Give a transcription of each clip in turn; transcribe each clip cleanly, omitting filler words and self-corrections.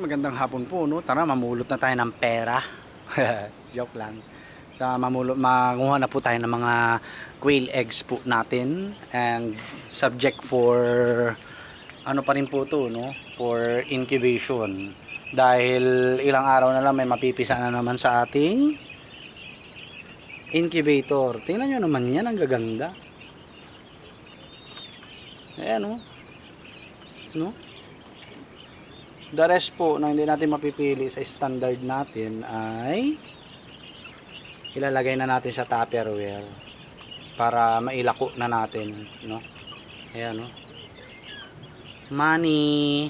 Magandang hapon po, no? Tara, mamulot na tayo ng pera. Joke lang. Manguha na po tayo ng mga quail eggs po natin. And subject for, ano pa rin po to, no? For incubation. Dahil ilang araw na lang may mapipisa na naman sa ating incubator. Tingnan nyo naman yan, ang gaganda. Ayan, no? No? The rest po na hindi natin mapipili sa standard natin ay ilalagay na natin sa Tupperware para mailako na natin, no? Ayan, no? Money.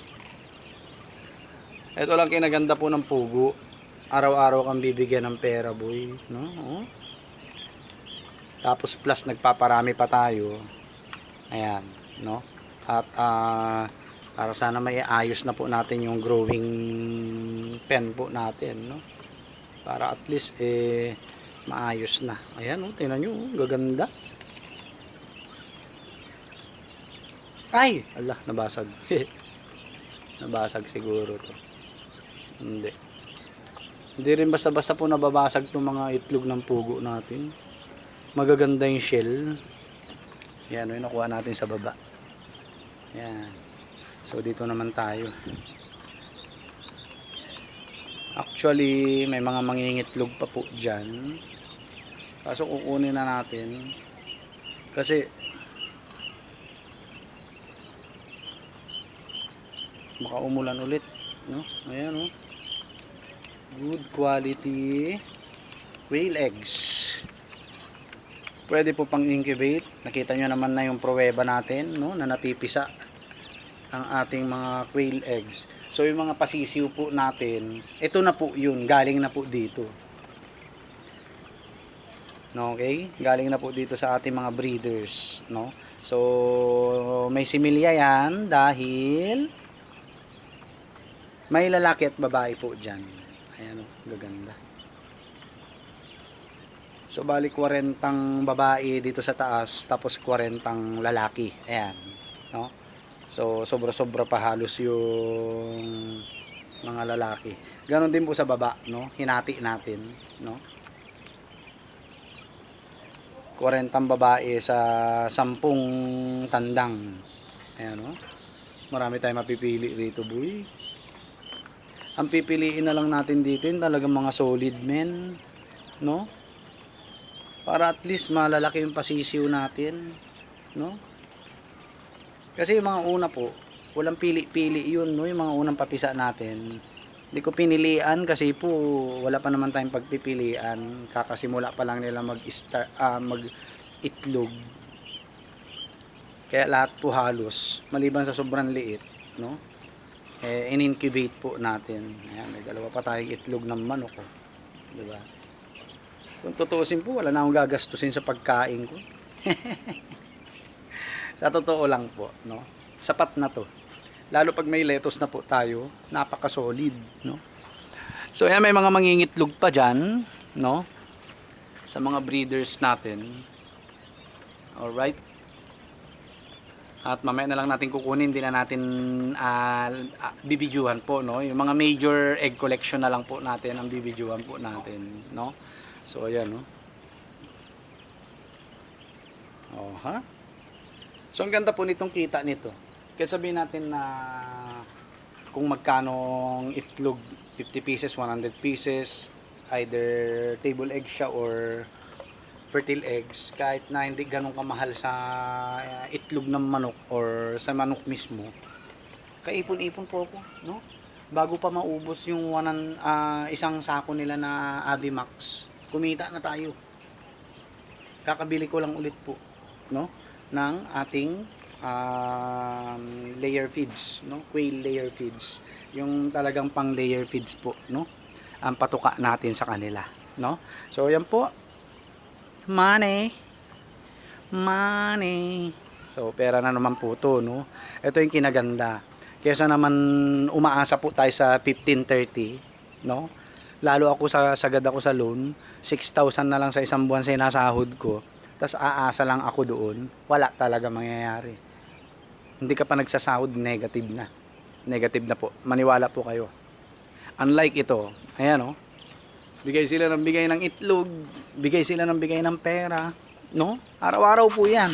Ito lang kinaganda po ng pugo. Araw-araw kang bibigyan ng pera, boy, no? Oh. Tapos plus nagpaparami pa tayo. Ayan, no? At para sana may ayos na po natin yung growing pen po natin, no? Para at least maayos na. Ayan, oh, tingnan nyo, oh, gaganda. Ay, ala, nabasag. Nabasag siguro to. Hindi rin basta-basta po nababasag itong mga itlog ng pugo natin. Magaganda yung shell. Ayan, oh, nakuha natin sa baba. Ayan. So dito naman tayo. Actually may mga mangingitlog pa po dyan. Kaso kukunin na natin. Kasi baka umulan ulit, no? Ayan, oh. Good quality quail eggs. Pwede po pang incubate. Nakita nyo naman na yung pruweba natin, no? Na napipisa ang ating mga quail eggs. So yung mga pasisiw po natin, ito na po yun, galing na po dito. No, okay? Galing na po dito sa ating mga breeders, no? So may similya yan dahil may lalaki at babae po dyan. Ayan, oh, gaganda. So bali 40 babae dito sa taas, tapos 40 lalaki. Ayan, no? So, sobra-sobra pa halos yung mga lalaki. Ganon din po sa baba, no? Hinati natin, no? 40 babae sa 10 tandang. Ayan, no? Marami tayong mapipili rito, boy. Ang pipiliin na lang natin dito yung talagang mga solid men, no? Para at least malalaki yung pasisiw natin, no? Kasi yung mga una po, walang pili-pili yun, no? Yung mga unang papisa natin. Hindi ko pinilian kasi po wala pa naman tayong pagpipilian. Kakasimula pa lang nila mag-itlog. Kaya lahat po halos, maliban sa sobrang liit, no? In-incubate po natin. Ayan, may dalawa pa tayong itlog ng manok, oh. Diba? Kung tutuusin po, wala na akong gagastusin sa pagkain ko. Sa totoo lang po, no? Sapat na to. Lalo pag may lettuce na po tayo, napaka-solid, no? So, ayan, may mga mangingitlog pa dyan, no? Sa mga breeders natin. Alright. At mamaya na lang natin kukunin, hindi na natin bibidyuhan po, no? Yung mga major egg collection na lang po natin ang bibidyuhan po natin, no? So, ayan, no? Oh, ha? So, ang ganda po nitong kita nito. Kaya sabihin natin na kung magkano ang itlog, 50 pieces, 100 pieces, either table egg siya or fertile eggs, kahit na hindi ganun kamahal sa itlog ng manok or sa manok mismo, kaipon-ipon po ako, no? Bago pa maubos yung isang sako nila na Avimax, kumita na tayo. Kakabili ko lang ulit po, no? Ng ating layer feeds, no? Quail layer feeds. Yung talagang pang layer feeds po, no? Ang patuka natin sa kanila, no? So yan po. Money. Money. So pera na naman po to, no? Ito yung kinaganda. Kaysa naman umaasa po tayo sa 15-30, no? Lalo ako sagad ako sa loan, 6,000 na lang sa isang buwan sa sinasahod ko. Tas aasa lang ako doon, wala talaga mangyayari. Hindi ka pa nagsasahod, negative na. Negative na po. Maniwala po kayo. Unlike ito, ayan oh. Bigay sila ng bigay ng itlog, bigay sila ng bigay ng pera, no? Araw-araw po 'yan.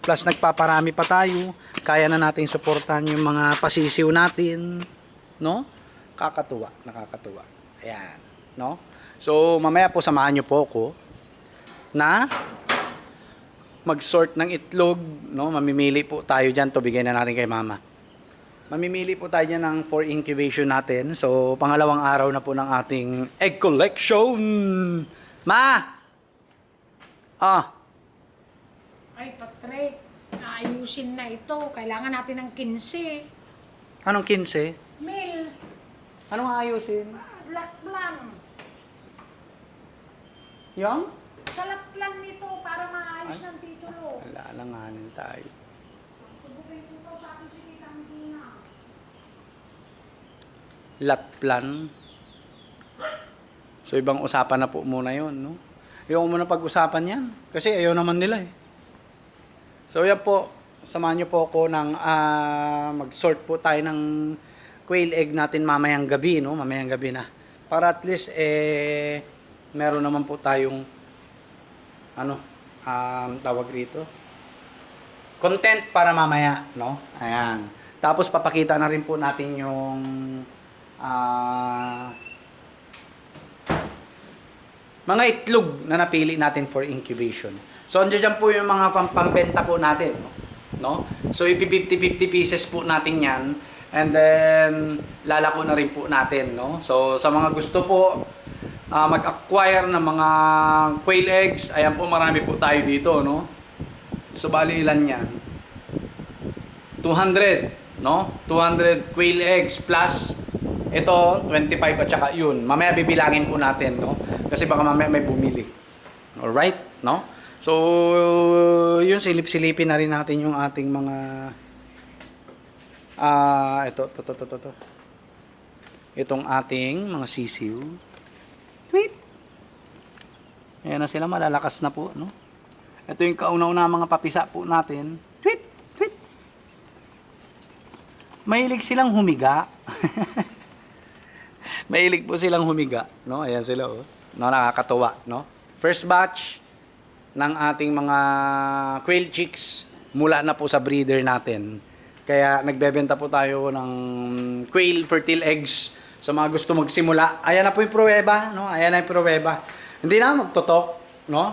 Plus nagpaparami pa tayo, kaya na nating suportahan yung mga pasisiw natin, no? Kakatuwa, nakakatuwa. Ayan, no? So, mamaya po samahan niyo po ako na mag-sort ng itlog, no? Mamimili po tayo diyan, to bigay na natin kay mama. Mamimili po tayo dyan ng for incubation natin. So, pangalawang araw na po ng ating egg collection. Ma! Ah, Ay, Patrick, ayusin na ito. Kailangan natin ng 15. anong 15? Mil, Anong ayusin? laklang. Yung? Sa laklang nito para maayos ng titulo. Wala, alanganin tayo. Subukin ko ito sa akin si Titang Gina. Lot plan. So, ibang usapan na po muna yun, no? Ayaw ko muna pag-usapan yan. Kasi ayaw naman nila eh. So, yan po. Samahan niyo po ako ng mag-sort po tayo ng quail egg natin mamayang gabi, no? Mamayang gabi na. Para at least, meron naman po tayong tawag rito. Content para mamaya, no? Ayan. Tapos, papakita na rin po natin yung mga itlog na napili natin for incubation. So, andyan po yung mga pambenta po natin, no? So, ipi-50-50 pieces po natin yan. And then, lalako na rin po natin, no? So, sa mga gusto po mag-acquire ng mga quail eggs, ayan po, marami po tayo dito, no? So, bali ilan yan? 200, no? 200 quail eggs plus ito, 25 at saka yun. Mamaya bibilangin po natin, no? Kasi baka mamaya may bumili. Alright, no? So, yun, silip-silipin na rin natin yung ating mga ito. Itong ating mga sisiw. Wait! Ayan na sila, malalakas na po, no? Ito yung kauna-una mga papisa po natin. Tweet! Tweet! Mahilig silang humiga. Mahilig po silang humiga, no? Ayan sila, oh. No, nakakatuwa, no? First batch ng ating mga quail chicks mula na po sa breeder natin. Kaya nagbebenta po tayo ng quail fertile eggs sa mga gusto magsimula. Ayan na po yung pruweba, no? Ayan na yung pruweba. Hindi na ako magtutok, no?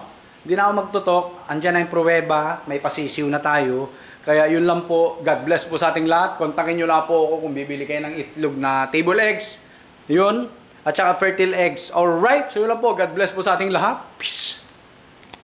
Hindi na ako magtutok. Andiyan na yung pruweba. May pasisiw na tayo. Kaya yun lang po. God bless po sa ating lahat. Kontakin nyo lang po ako kung bibili kayo ng itlog na table eggs. Yun. At saka fertile eggs. Alright. So yun lang po. God bless po sa ating lahat. Peace.